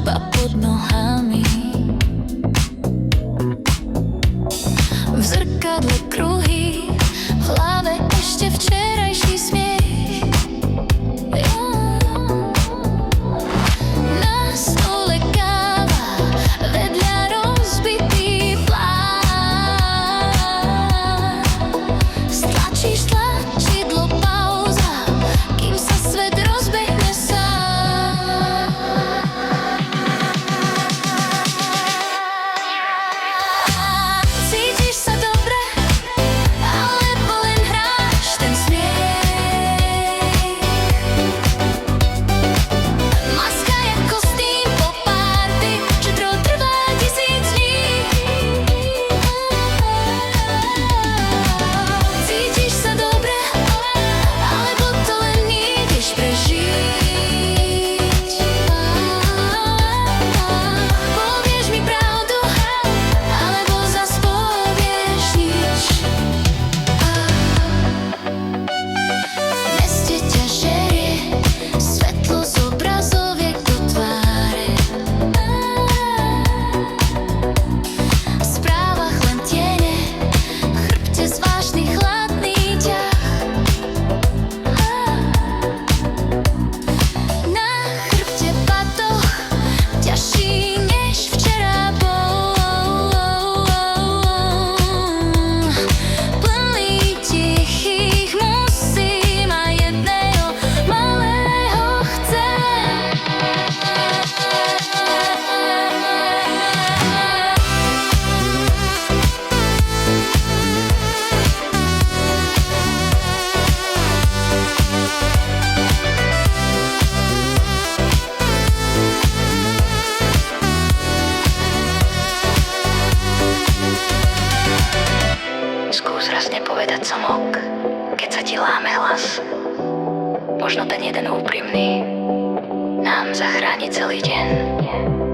stopa pod nohami. V zrkadle kruhy, v hlave ešte včerajší smiech. Na stole káva, vedľa rozbitý plán. Stlačíš tlačidlo, pauza, kým sa svet rozbehne sám. Cítiš sa dobre, alebo len hráš ten smiech? Maska je kostým po párty, že trvá 1000 dní. Cítiš sa dobre, alebo to len ideš prežiť? Povieš mi pravdu, alebo zas povieš nič. V meste ťa žerie svetlo z obrazoviek do tváre. V správach len tiene, v chrbte zvláštny chladný ťah. Na chrbte batoh, ťažší než včera bol. Plný tichých musím a jedného malého chcem. Skús raz nepovedať samok, keď sa ti láme hlas. Možno ten jeden úprimný nám zachráni celý deň.